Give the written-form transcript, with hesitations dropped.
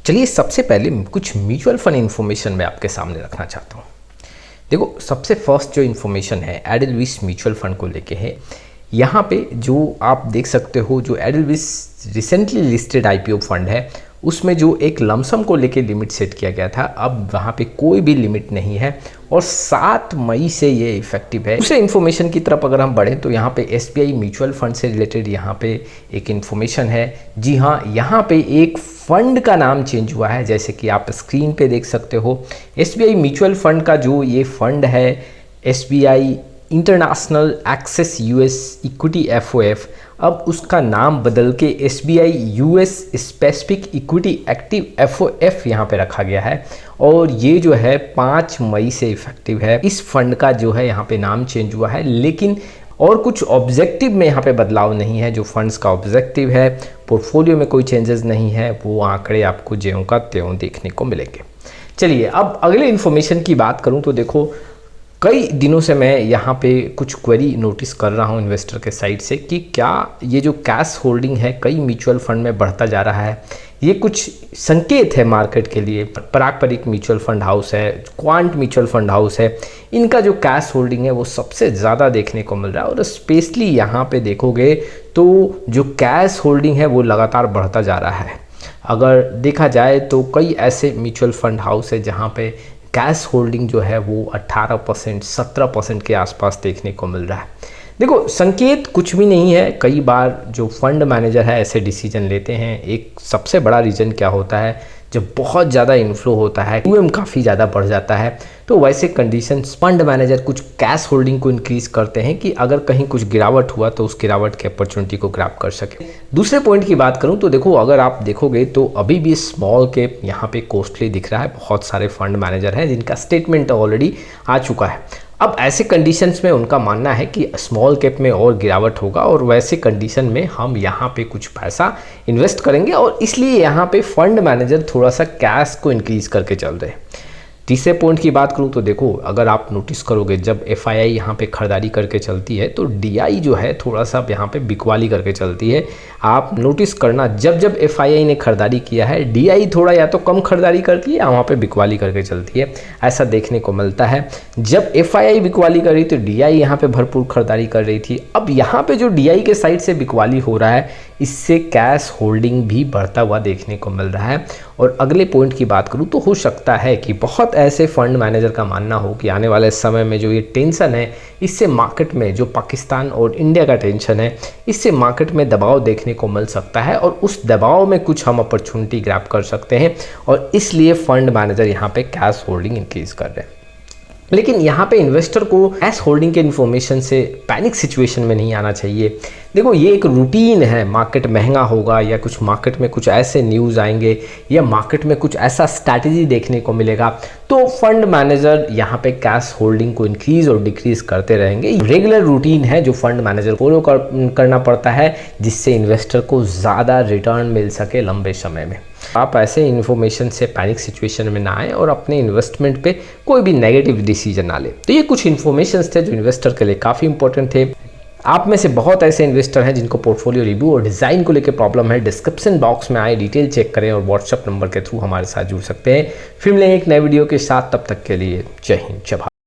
चलिए सबसे पहले कुछ म्यूचुअल फंड इन्फॉर्मेशन मैं आपके सामने रखना चाहता हूँ। देखो सबसे फर्स्ट जो इन्फॉर्मेशन है एडलविस म्यूचुअल फंड को लेके है। यहाँ पे जो आप देख सकते हो जो एडलविस रिसेंटली लिस्टेड आईपीओ फंड है उसमें जो एक लमसम को लेके लिमिट सेट किया गया था, अब वहाँ पे कोई भी लिमिट नहीं है और 7 मई से ये इफेक्टिव है। दूसरे इन्फॉर्मेशन की तरफ अगर हम बढ़ें तो यहाँ पे एसबीआई म्यूचुअल फंड से रिलेटेड यहाँ पे एक इन्फॉर्मेशन है। जी हाँ, यहाँ पे एक फंड का नाम चेंज हुआ है, जैसे कि आप स्क्रीन पे देख सकते हो। एसबीआई म्यूचुअल फंड का जो ये फंड है SBI international access US equity FOF, अब उसका नाम बदल के SBI US specific equity active FOF यहाँ पे रखा गया है और ये जो है 5 मई से इफेक्टिव है। इस फंड का जो है यहाँ पे नाम चेंज हुआ है, लेकिन और कुछ ऑब्जेक्टिव में यहाँ पे बदलाव नहीं है। जो फंड्स का ऑब्जेक्टिव है, पोर्टफोलियो में कोई चेंजेस नहीं है, वो आंकड़े आपको ज्यों का त्यों देखने को मिलेंगे। चलिए अब अगले इन्फॉर्मेशन की बात करूँ तो देखो कई दिनों से मैं यहाँ पे कुछ क्वेरी नोटिस कर रहा हूँ इन्वेस्टर के साइड से कि क्या ये जो कैश होल्डिंग है कई म्यूचुअल फंड में बढ़ता जा रहा है। ये कुछ संकेत है मार्केट के लिए। पारंपरिक म्यूचुअल फंड हाउस है, क्वांट म्यूचुअल फंड हाउस है, इनका जो कैश होल्डिंग है वो सबसे ज़्यादा देखने को मिल रहा है और स्पेशली यहाँ पे देखोगे तो जो कैश होल्डिंग है वो लगातार बढ़ता जा रहा है। अगर देखा जाए तो कई ऐसे म्यूचुअल फंड हाउस है जहाँ पे कैश होल्डिंग जो है वो 18% 17% के आसपास देखने को मिल रहा है। देखो संकेत कुछ भी नहीं है। कई बार जो फंड मैनेजर है ऐसे डिसीजन लेते हैं। एक सबसे बड़ा रीज़न क्या होता है, जब बहुत ज़्यादा इन्फ्लो होता है, यूएम काफ़ी ज़्यादा बढ़ जाता है, तो वैसे कंडीशंस फंड मैनेजर कुछ कैश होल्डिंग को इंक्रीज़ करते हैं कि अगर कहीं कुछ गिरावट हुआ तो उस गिरावट के अपॉर्चुनिटी को ग्रैब कर सके। दूसरे पॉइंट की बात करूं तो देखो अगर आप देखोगे तो अभी भी स्मॉल कैप यहाँ पे कॉस्टली दिख रहा है। बहुत सारे फंड मैनेजर हैं जिनका स्टेटमेंट ऑलरेडी आ चुका है। अब ऐसे कंडीशंस में उनका मानना है कि स्मॉल कैप में और गिरावट होगा और वैसे कंडीशन में हम यहाँ पे कुछ पैसा इन्वेस्ट करेंगे और इसलिए यहाँ पे फंड मैनेजर थोड़ा सा कैश को इंक्रीज करके चल रहे हैं। तीसरे पॉइंट की बात करूँ तो देखो अगर आप नोटिस करोगे जब एफआईआई यहाँ पे खरीदारी करके चलती है तो डीआई जो है थोड़ा सा यहाँ पे बिकवाली करके चलती है। आप नोटिस करना जब जब एफआईआई ने खरीदारी किया है डीआई थोड़ा या तो कम खरीदारी करती है या वहाँ पे बिकवाली करके चलती है, ऐसा देखने को मिलता है। जब एफआईआई बिकवाली कर रही तो डीआई यहाँ पे भरपूर खरीदारी कर रही थी। अब यहाँ पे जो डीआई के साइड से बिकवाली हो रहा है इससे कैश होल्डिंग भी बढ़ता हुआ देखने को मिल रहा है। और अगले पॉइंट की बात करूँ तो हो सकता है कि बहुत ऐसे फंड मैनेजर का मानना हो कि आने वाले समय में जो ये टेंशन है इससे मार्केट में जो पाकिस्तान और इंडिया का टेंशन है इससे मार्केट में दबाव देखने को मिल सकता है और उस दबाव में कुछ हम अपॉर्चुनिटी ग्रैब कर सकते हैं और इसलिए फंड मैनेजर यहाँ पे कैश होल्डिंग इंक्रीज कर रहे हैं। लेकिन यहाँ पे इन्वेस्टर को कैश होल्डिंग के इन्फॉर्मेशन से पैनिक सिचुएशन में नहीं आना चाहिए। देखो ये एक रूटीन है, मार्केट महंगा होगा या कुछ मार्केट में कुछ ऐसे न्यूज़ आएंगे या मार्केट में कुछ ऐसा स्ट्रैटेजी देखने को मिलेगा तो फंड मैनेजर यहाँ पे कैश होल्डिंग को इंक्रीज और डिक्रीज करते रहेंगे। रेगुलर रूटीन है जो फंड मैनेजर फॉलो करना पड़ता है जिससे इन्वेस्टर को ज़्यादा रिटर्न मिल सके लंबे समय में। आप ऐसे इन्फॉर्मेशन से पैनिक सिचुएशन में ना आए और अपने इन्वेस्टमेंट पे कोई भी नेगेटिव डिसीजन ना ले। तो ये कुछ इन्फॉर्मेशंस थे जो इन्वेस्टर के लिए काफ़ी इंपॉर्टेंट थे। आप में से बहुत ऐसे इन्वेस्टर हैं जिनको पोर्टफोलियो रिव्यू और डिज़ाइन को लेकर प्रॉब्लम है। डिस्क्रिप्शन बॉक्स में आए डिटेल चेक करें और व्हाट्सएप नंबर के थ्रू हमारे साथ जुड़ सकते हैं। फिर मिलेंगे एक नए वीडियो के साथ, तब तक के लिए जय हिंद जय भारत।